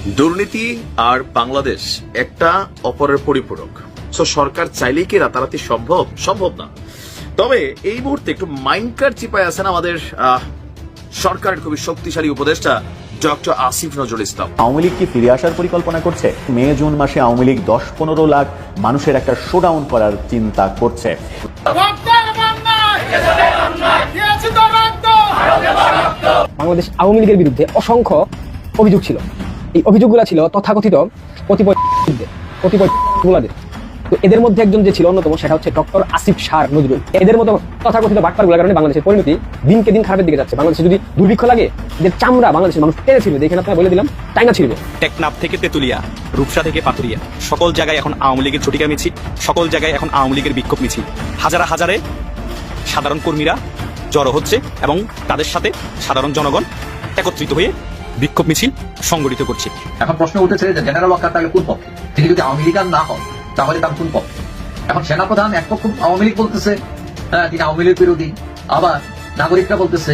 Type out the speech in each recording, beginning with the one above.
দুর্নীতি আর বাংলাদেশ একটা অপরের পরিপূরক। সরকার চাইলেই কি রাতারাতি সম্ভব না। তবে এই মুহূর্তে একটু মাইন্ডকার চিপায় আছেন আমাদের সরকারের খুবই শক্তিশালী উপদেষ্টা ডক্টর আসিফ নজরুল ইসলাম। আওয়ামী লীগ কি ফিরে আসার পরিকল্পনা করছে? মে জুন মাসে আওয়ামী লীগ 10-15 লাখ মানুষের একটা শোডাউন করার চিন্তা করছে। বাংলাদেশ আওয়ামী লীগের বিরুদ্ধে অসংখ্য অভিযোগ ছিল। এই অভিযোগগুলো ছিল তথাকথিত কতিপয়। তো এদের মধ্যে একজন যে ছিল অন্যতম, সেটা হচ্ছে ডক্টর আসিফ শাহ নজরুল। এদের মতো তথাকথিত বাটপারগুলোর কারণে বাংলাদেশের পরিণতি দিনকে দিন খারাপের দিকে যাচ্ছে। বাংলাদেশে যদি দুর্ভিক্ষ লাগে, এদের চামড়া বাংলাদেশের মানুষ টেনে ছিড়বে। দেখেন আপনারা বলে দিলাম, চাইনা ছিড়বে। টেকনাফ থেকে তেতুলিয়া, রূপসা থেকে পাতুরিয়া, সকল জায়গায় এখন আওয়ামী লীগের ঝটিকা মিছিল, সকল জায়গায় এখন আওয়ামী লীগের বিক্ষোভ মিছিল। হাজারে সাধারণ কর্মীরা জড়ো হচ্ছে এবং তাদের সাথে সাধারণ জনগণ একত্রিত হয়ে বিক্ষোভ মিছিল সংগঠিত করছে। এখন প্রশ্ন উঠেছে যে জেনারেল ওয়াকার তাহলে কোন পক্ষে? তিনি যদি আওয়ামী লীগ না হন তাহলে তার কোন পক্ষে? এখন সেনাপ্রধান এক পক্ষ আওয়ামী লীগ বলতেছে তিনি আওয়ামী লীগ বিরোধী, আবার নাগরিকরা বলতেছে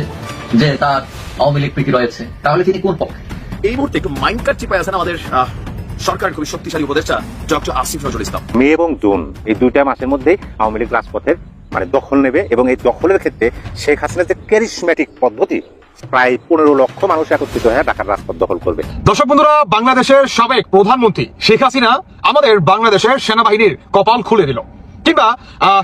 যে তার আওয়ামী লীগ প্রীতি রয়েছে, তাহলে তিনি কোন পক্ষে? এই মুহূর্তে একটু মাইন্ডকার চিপায় আছেন আমাদের সরকারের খুবই শক্তিশালী উপদেষ্টা ডক্টর আসিফ নজরুল ইসলাম। মে এবং জুন এই দুইটা মাসের মধ্যেই আওয়ামী লীগ রাজপথের দখল নেবে এবং এই দখলের ক্ষেত্রে শেখ হাসিনার যে ক্যারিসমেটিক পদ্ধতি, প্রায় 15 লক্ষ মানুষ একত্রিত হয়ে ঢাকার রাজপথ দখল করবে। দর্শক বন্ধুরা, বাংলাদেশের সাবেক প্রধানমন্ত্রী শেখ হাসিনা আমাদের বাংলাদেশের সেনাবাহিনীর কপাল খুলে দিল, কিংবা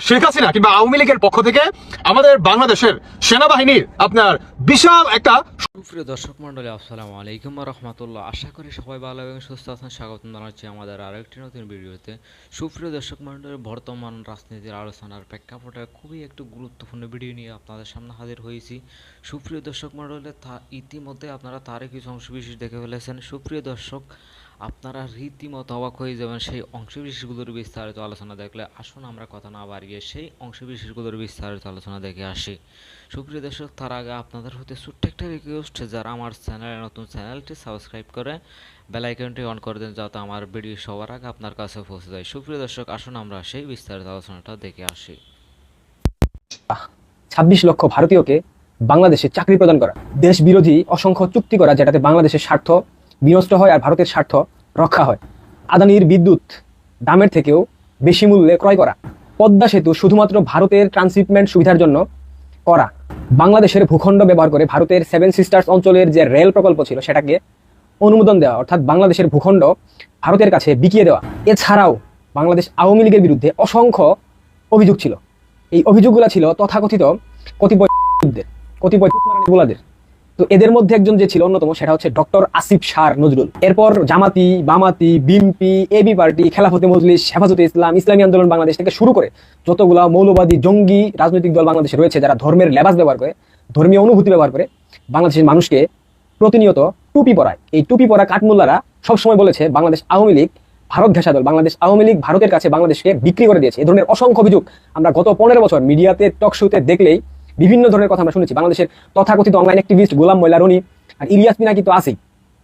শেখ হাসিনা কিংবা আওয়ামী লীগের পক্ষ থেকে আমাদের বাংলাদেশের সেনাবাহিনীর আপনার বিশাল একটা। সুপ্রিয় দর্শক মন্ডলী, আসসালামু আলাইকুম ওয়া রাহমাতুল্লাহ। আশা করি সবাই ভালো এবং সুস্থ আছেন। স্বাগতম জানাচ্ছি আমাদের আরেকটি নতুন ভিডিওতে। সুপ্রিয় দর্শক মন্ডলী, বর্তমান রাজনীতির আলোচনার প্রেক্ষাপটে খুবই একটু গুরুত্বপূর্ণ ভিডিও নিয়ে আপনাদের সামনে হাজির হয়েছি। সুপ্রিয় দর্শক মন্ডলী, ইতিমধ্যে আপনারা তারই কিছু অংশবিশেষ দেখে ফেলেছেন। সুপ্রিয় দর্শক, আপনারা রীতিমতো অবাক হয়ে যাবেন সেই অংশবিশেষগুলোর বিস্তারিত আলোচনা দেখলে। আসুন আমরা কথা না বাড়িয়ে সেই অংশবিশেষগুলোর বিস্তারিত আলোচনা দেখে আসি। সুপ্রিয় দর্শক, তার আগে আপনাদের হতে ছোট্ট একটা রিকোয়েস্ট, যারা আমার চ্যানেলে নতুন, চ্যানেলটি সাবস্ক্রাইব করে বেল আইকনটি অন করে দেন, যাতে আমার ভিডিও সবার আগে আপনার কাছে পৌঁছে যায়। সুপ্রিয় দর্শক, আসুন আমরা সেই বিস্তারিত আলোচনাটা দেখে আসি। 26 লক্ষ ভারতীয়কে বাংলাদেশে চাকরি প্রদান করা, দেশ বিরোধী অসংখ্য চুক্তি করা, যেটাতে বাংলাদেশের স্বার্থ বিনষ্ট হয় আর ভারতের স্বার্থ রক্ষা হয়। আদানির বিদ্যুৎ দামের থেকেও বেশি মূল্যে ক্রয় করা, পদ্মা সেতু শুধুমাত্র ভারতের ট্রান্সশিপমেন্ট সুবিধার জন্য করা, বাংলাদেশের ভূখণ্ড ব্যবহার করে ভারতের 7 সিস্টার্স অঞ্চলের যে রেল প্রকল্প ছিল সেটাকে অনুমোদন দেওয়া, অর্থাৎ বাংলাদেশের ভূখণ্ড ভারতের কাছে বিকিয়ে দেওয়া। এছাড়াও বাংলাদেশ আওয়ামী লীগের বিরুদ্ধে অসংখ্য অভিযোগ ছিল। এই অভিযোগগুলো ছিল তথাকথিত কতিপয় গোলাদের। তো এদের মধ্যে একজন যে ছিল অন্যতম, সেটা হচ্ছে ডক্টর আসিফ শাহ নজরুল। এরপর জামাতি, বামাতি, বিএনপি, এবি পার্টি, খেলাফতে মজলিস, হেফাজতে ইসলাম, ইসলামী আন্দোলন বাংলাদেশ থেকে শুরু করে যতগুলা মৌলবাদী জঙ্গি রাজনৈতিক দল বাংলাদেশে রয়েছে, যারা ধর্মের লেবাস ব্যবহার করে, ধর্মীয় অনুভূতি ব্যবহার করে বাংলাদেশের মানুষকে প্রতিনিয়ত টুপি পরায়। এই টুপি পরা কাঠমোল্লারা সবসময় বলেছে বাংলাদেশ আওয়ামী লীগ ভারত ঘেঁষা দল, বাংলাদেশ আওয়ামী লীগ ভারতের কাছে বাংলাদেশকে বিক্রি করে দিয়েছে। এই ধরনের অসংখ্য অভিযোগ আমরা গত 15 বছর মিডিয়াতে, টক শোতে দেখলেই বিভিন্ন ধরনের কথা আমরা শুনেছি। বাংলাদেশের তথাকথিত অনলাইন অ্যাক্টিভিস্ট গোলাম মোল্লা রনি আর ইলিয়াস পিনাকি তো আছেই,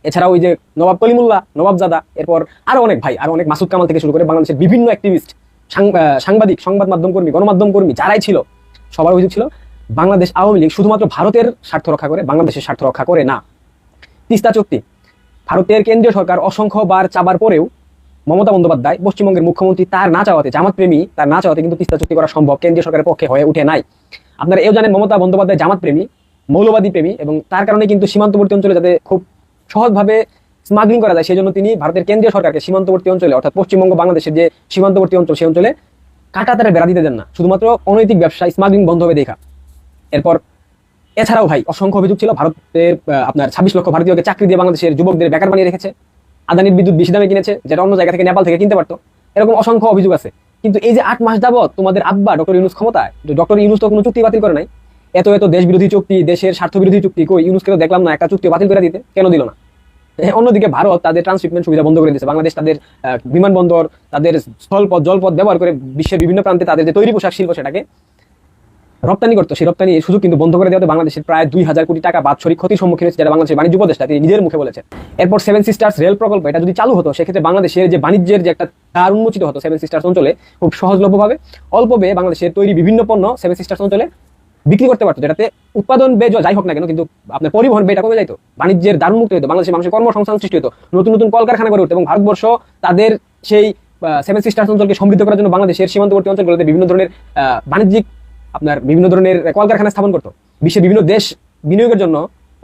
এছাড়াও ওই যে নবাব কলিমুল্লাহ, নবাব জাদা, এরপর আরো অনেক ভাই, আরো অনেক মাসুদ কামাল থেকে শুরু করে বাংলাদেশের বিভিন্ন অ্যাক্টিভিস্ট, সাংবাদিক, সংবাদ মাধ্যম কর্মী, গণমাধ্যম কর্মী যারাই ছিল, সবার অভিযোগ ছিল বাংলাদেশ আওয়ামী লীগ শুধুমাত্র ভারতের স্বার্থ রক্ষা করে, বাংলাদেশের স্বার্থ রক্ষা করে না। তিস্তা চুক্তি ভারতের কেন্দ্রীয় সরকার অসংখ্যবার চাবার পরেও মমতা বন্দ্যোপাধ্যায় পশ্চিমবঙ্গের মুখ্যমন্ত্রী তার না চাওয়াতে, জামাত প্রেমী তার না চাওয়াতে কিন্তু তিস্তা চুক্তি করা সম্ভব কেন্দ্রীয় সরকারের পক্ষে হয়ে উঠে নাই। আপনারা এও জানেন মমতা বন্দ্যোপাধ্যায় জামাত প্রেমী, মৌলবাদী প্রেমী, এবং তার কারণে কিন্তু সীমান্তবর্তী অঞ্চলে যাতে খুব সহজভাবে স্মাগলিং করা যায়, সেই জন্য তিনি ভারতের কেন্দ্রীয় সরকারকে সীমান্তবর্তী অঞ্চলে, অর্থাৎ পশ্চিমবঙ্গ বাংলাদেশের যে সীমান্তবর্তী অঞ্চল, সেই অঞ্চলে কাঁটাতারে বেড়া দিতে দেন না, শুধুমাত্র অনৈতিক ব্যবসা, স্মাগলিং বন্ধ হবে দেখা। এরপর এছাড়াও ভাই অসংখ্য অভিযোগ ছিল ভারতের আপনার 26 লক্ষ ভারতীয়কে চাকরি দিয়ে বাংলাদেশের যুবকদের বেকার বানিয়ে রেখেছে, আদানির বিদ্যুৎ বেশি দামে কিনেছে, যেটা অন্য জায়গা থেকে নেপাল থেকে কিনতে পারতো। এরকম অসংখ্য অভিযোগ আছে। কিন্তু এই যে 8 মাস যাবত তোমাদের আব্বা ডক্টর ইউনূস ক্ষমতায়, ডক্টর ইউনূস তো কোনো চুক্তি বাতিল করে নাই। এত দেশ বিরোধী চুক্তি, দেশের স্বার্থ বিরোধী চুক্তি, কই ইউনূসকে তো দেখলাম না একটা চুক্তি বাতিল করে দিতে, কেন দিল না? অন্যদিকে ভারত তাদের ট্রান্সশিপমেন্ট সুবিধা বন্ধ করে দিয়েছে। বাংলাদেশ তাদের বিমানবন্দর, তাদের স্থলপথ, জলপথ ব্যবহার করে বিশ্বের বিভিন্ন প্রান্তে তাদের যে তৈরি পোশাক শিল্প সেটাকে রপ্তানি করতো, সেই রপ্তানি সুযোগ কিন্তু বন্ধ করে দেওয়াতে বাংলাদেশের প্রায় 2000 কোটি টাকা বাৎসরিক ক্ষতির সম্মুখীন হচ্ছে, যেটা বাংলাদেশের বাণিজ্য উপদেষ্টা তিনি নিজের মুখে বলেছেন। এরপর 7 সিস্টার্স রেল প্রকল্প, এটা যদি চালু হতো সেক্ষেত্রে বাংলাদেশের যে বাণিজ্যের যে একটা দ্বার উন্মোচিত হতো 7 সিস্টার্স অঞ্চলে খুব সহজলভ্যভাবে, অল্প ব্যয়ে বাংলাদেশের তৈরি বিভিন্ন পণ্য 7 সিস্টার্স অঞ্চলে বিক্রি করতে পারতো, যেটাতে উৎপাদন ব্যয় যাই হোক না কেন কিন্তু আপনার পরিবহন ব্যয়টা কমে যাইতো, বাণিজ্যের দ্বার মুক্ত হতো, বাংলাদেশের মানুষের কর্মসংস্থান সৃষ্টি হতো, নতুন নতুন কলকারখানা গড়ে উঠতো এবং ভারতবর্ষ তাদের সেই সেভেন সিস্টার্স অঞ্চলকে সমৃদ্ধ করার জন্য বাংলাদেশের সীমান্তবর্তী অঞ্চলগুলোতে বিভিন্ন ধরনের বাণিজ্যিক আপনার বিভিন্ন ধরনের কলকারখানা স্থাপন করতো, বিশ্বের বিভিন্ন দেশ বিনিয়োগের জন্য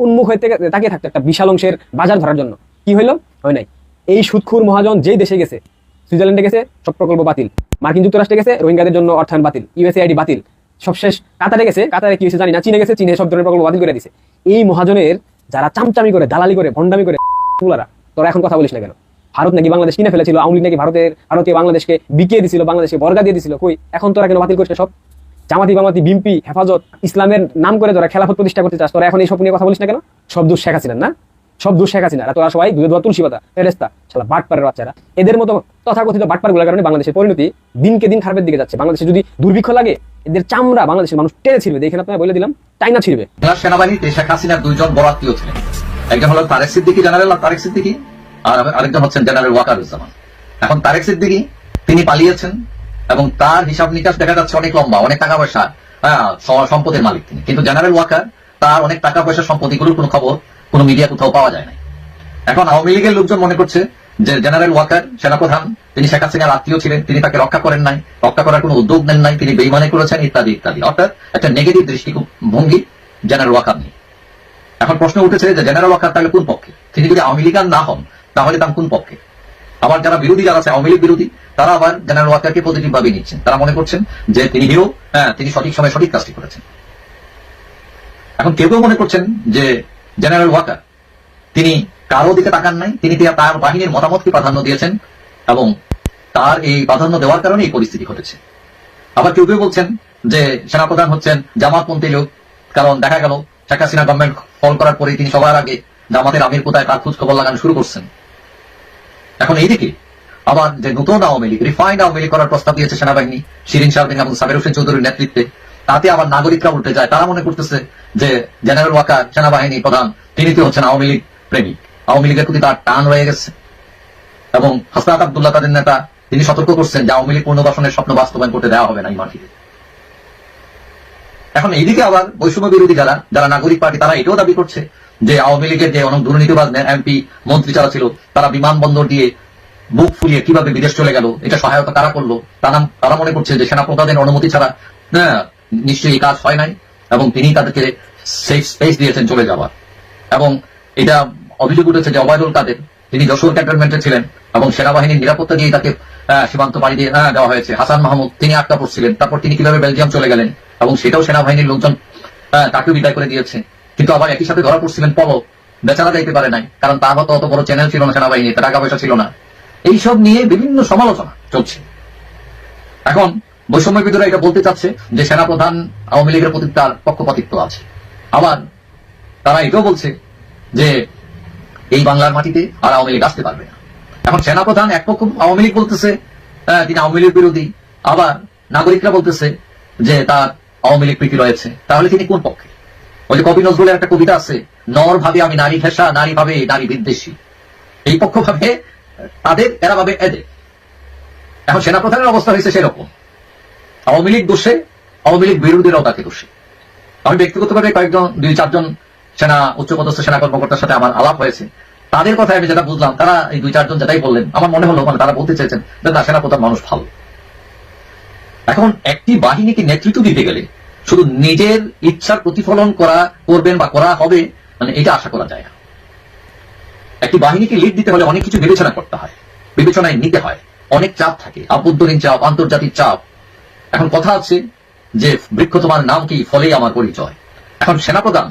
উন্মুখ হয়ে তাকিয়ে থাকতো একটা বিশাল অংশের বাজার ধরার জন্য। কি হইলো? হয় নাই। এই সুদখুর মহাজন যেই দেশে গেছে, সুইজারল্যান্ডে গেছে, সব প্রকল্প বাতিল, মার্কিন যুক্তরাষ্ট্রে গেছে, রোহিঙ্গাদের জন্য অর্থায়ন বাতিল, ইউএসএআইডি বাতিল, সবশেষ কাতারে গেছে, কাতারে কি হয়েছে জানি না, চীনে গেছে, চীনে সব ধরনের প্রকল্প বাতিল করে দিছে। এই মহাজনের যারা চামচামি করে, দালালি করে, ভণ্ডামি করে, পুলারা, তোরা এখন কথা বলিস না কেন? ভারত নাকি বাংলাদেশ কিনে ফেলেছিল, আওয়ামী লীগ নাকি ভারতীয় বাংলাদেশকে বিকিয়ে দিছিল, বাংলাদেশকে বর্গা দিয়ে দিছিল, কই এখন তোরা কেন বাতিল করছে সব? জামাতি বামাতি বিএনপি হেফাজত ইসলামের নাম করে তোরা খেলাফত প্রতিষ্ঠা করতে চাস, তোরা এখন এই সব নিয়ে কথা বলিস না কেন? সব দোষ শেখ হাসিনার না? সব দোষ শেখ হাসিনার। তোরা সবাই দুধে ধোয়া তুলসী পাতা, ফেরেস্তা, শালা বাটপারের বাচ্চারা। এদের মতো তথাকথিত বাটপারগুলোর কারণে বাংলাদেশের পরিণতি দিনকে দিন খারাপের দিকে যাচ্ছে। বাংলাদেশে যদি দুর্ভিক্ষ লাগে, এদের চামড়া বাংলাদেশের মানুষ টেনে ছিড়বে, দেখেন আপনারা বলে দিলাম, চাইনা ছিড়বে। সেনাবাহিনীতে শেখ হাসিনার দুইজন বড় আত্মীয় ছিলেন, একজন হলো তারেক সিদ্দিকী, জেনারেল তারেক সিদ্দিকী, আর আরেকজন হচ্ছেন জেনারেল ওয়াকারুজ্জামান। এখন তারেক সিদ্দিকী তিনি পালিয়েছেন এবং তার হিসাব নিকাশ দেখা যাচ্ছে অনেক লম্বা, অনেক টাকা পয়সা, সম্পদের মালিক তিনি। কিন্তু জেনারেল ওয়াকার তার অনেক টাকা পয়সা সম্পত্তিগুলোর কোনো খবর কোনো মিডিয়া কোথাও পাওয়া যায় না। এখন আওয়ামী লীগের লোকজন মনে করছে যে জেনারেল ওয়াকার সেনাপ্রধান, তিনি শেখ হাসিনার আত্মীয় ছিলেন, তিনি তাকে রক্ষা করেন নাই, রক্ষা করার কোনো উদ্যোগ নেন নাই, তিনি বেইমানি করেছেন ইত্যাদি ইত্যাদি, অর্থাৎ একটা নেগেটিভ দৃষ্টিভঙ্গি জেনারেল ওয়াকার নিয়ে। এখন প্রশ্ন উঠেছে যে জেনারেল ওয়াকার তাহলে কোন পক্ষে? তিনি যদি আওয়ামী লীগার না হন তাহলে তার কোন পক্ষে? আবার যারা বিরোধী, যারা আছে আওয়ামী লীগ বিরোধী, তারা আবার জেনারেল ওয়াকারকে পজিটিভ ভাবে নিচ্ছেন, তারা মনে করছেন যে তিনি হিরো, তিনি সঠিক সময় সঠিক কাজটি করেছেন। এখন কেউ কেউ মনে করছেন যে জেনারেল ওয়াকার তিনি কারো দিকে তাকান নাই, তিনি তার বাহিনীর মতামতকে প্রাধান্য দিয়েছেন এবং তার এই প্রাধান্য দেওয়ার কারণে এই পরিস্থিতি ঘটেছে। আবার কেউ কেউ বলছেন যে সেনাপ্রধান হচ্ছেন জামাতপন্থী লোক, কারণ দেখা গেল শেখ হাসিনা গভর্নমেন্ট ফল করার পরে তিনি সবার আগে জামাতের আমির কোথায় তার খোঁজ খবর লাগানো শুরু করছেন। এখন এইদিকে আবার যে নতুন আওয়ামী লীগ, রিফাইন্ড আওয়ামী লীগ করার প্রস্তাব দিয়েছে সেনাবাহিনী শিরিন শারমিন এবং সাবের হোসেন চৌধুরীর নেতৃত্বে, তাতে আবার নাগরিকরা উঠে যায়, তারা মনে করতেছে যে জেনারেল ওয়াকার সেনাবাহিনী প্রধান তিনি তো হচ্ছেন আওয়ামী লীগ প্রেমিক, আওয়ামী লীগের প্রতি তার টান রয়ে গেছে। এবং হাসনাত আব্দুল্লাহ তাদের নেতা, তিনি সতর্ক করছেন যে আওয়ামী লীগ পুনর্বাসনের স্বপ্ন বাস্তবায়ন করতে দেওয়া হবে না এই মাটিতে। এখন এইদিকে আবার বৈষম্য বিরোধী যারা যারা নাগরিক পার্টি, তারা এটাও দাবি করছে যে আওয়ামী লীগের যে অনেক দুর্নীতিবাজ এমপি মন্ত্রী যারা ছিল, তারা বিমানবন্দর দিয়ে বুক ফুলিয়ে কিভাবে বিদেশ চলে গেল, এটা সহায়তা কারা করলো, তারা মনে করছে যে সেনাপ্রধানের অনুমতি ছাড়া নিশ্চয়ই এই কাজ হয় নাই এবং তিনি তাদেরকে সেফ স্পেস দিয়েছেন চলে যাওয়ার। এবং এটা অভিযোগ উঠেছে যে ওবায়দুল কাদের, তিনি যশোর ক্যান্টনমেন্টে ছিলেন এবং সেনাবাহিনীর নিরাপত্তা দিয়ে তাকে সীমান্ত পাড়ি দিয়ে দেওয়া হয়েছে। হাসান মাহমুদ, তিনি আটকা পড়ছিলেন, তারপর তিনি কিভাবে বেলজিয়াম চলে গেলেন এবং সেটাও সেনাবাহিনীর লোকজন তাকেও বিদায় করে দিয়েছে। কিন্তু আবার একই সাথে ধরা পড়ছিলেন পলক, বেচারা যাইতে পারে নাই, কারণ তার মতো অত বড় চ্যানেল ছিল না সেনাবাহিনী, টাকা পয়সা ছিল না। এইসব নিয়ে বিভিন্ন সমালোচনা চলছে। এখন বৈষম্য বিরোধীরা এটা বলতে চাচ্ছে যে সেনাপ্রধান আওয়ামী লীগের প্রতি তার পক্ষপাতিত্ব আছে। আবার তারা এটাও বলছে যে এই বাংলার মাটিতে আর আওয়ামী লীগ আসতে পারবে না। এখন সেনাপ্রধান এক পক্ষ আওয়ামী লীগ বলতেছে তিনি আওয়ামী লীগ বিরোধী, আবার নাগরিকরা বলতেছে যে তার আওয়ামী লীগ প্রীতি রয়েছে, তাহলে তিনি কোন পক্ষে? ওই যে কবি নজরুলের একটা কবিতা আছে, নর ভাবে আমি নারী ঘেঁষা, নারী ভাবে নারী বিদ্বেষী। এই পক্ষ ভাবে তাদের, এরা ভাবে এদের। এখন সেনাপ্রধানের অবস্থা হয়েছে সেরকম, আওয়ামী লীগ দোষে, আওয়ামী লীগ বিরোধীরাও তাকে দোষে। আমি ব্যক্তিগতভাবে কয়েকজন 2-4 সেনা উচ্চপদস্থ সেনা কর্মকর্তার সাথে আমার আলাপ হয়েছে, তাদের কথায় আমি যেটা বুঝলাম, তারা এই 2-4 যেটাই বললেন, আমার মনে হলো মানে তারা বলতে চাইছেন যে না, সেনাপ্রধান মানুষ ভালো। এখন একটি বাহিনীকে নেতৃত্ব দিতে গেলে শুধু নিজের ইচ্ছার প্রতিফলন করবেন বা করা হবে, মানে এটা আশা করা যায় না। একটি বাহিনীকে লিড দিতে হলে অনেক কিছু বিবেচনা করতে হয়, বিবেচনায় নিতে হয়, অনেক চাপ থাকে, আভ্যন্তরীণ চাপ, আন্তর্জাতিক চাপ। এখন কথা আছে যে বৃক্ষ তোমার নাম কি, ফলেই আমার পরিচয়। এখন সেনাপ্রধান,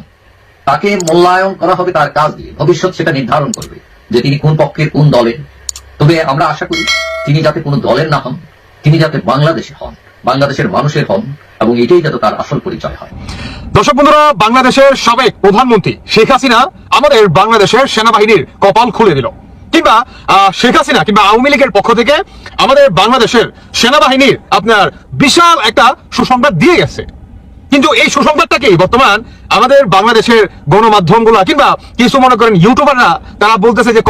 তাকে মূল্যায়ন করা হবে তার কাজ দিয়ে, ভবিষ্যৎ সেটা নির্ধারণ করবে যে তিনি কোন পক্ষের, কোন দলের। তবে আমরা আশা করি তিনি যাতে কোনো দলের না হন, তিনি যাতে বাংলাদেশে হন, বাংলাদেশের মানুষের হন, এবং এটাই যাতে তার আসল পরিচয় হয়। দর্শক বন্ধুরা, বাংলাদেশের সাবেক প্রধানমন্ত্রী শেখ হাসিনা আমাদের বাংলাদেশের সেনাবাহিনীর কপাল খুলে দিল, কিংবা শেখ হাসিনা কিংবা আওয়ামী লীগের পক্ষ থেকে আমাদের বাংলাদেশের সেনাবাহিনীর আপনার বিশাল একটা সুসংবাদ দিয়ে গেছে। কিন্তু এই সুসংবাদটাকে বর্তমান আমাদের বাংলাদেশের গণমাধ্যমগুলো কিংবা কিছু মনে করেন ইউটিউবাররা, তারা বলতেছে যে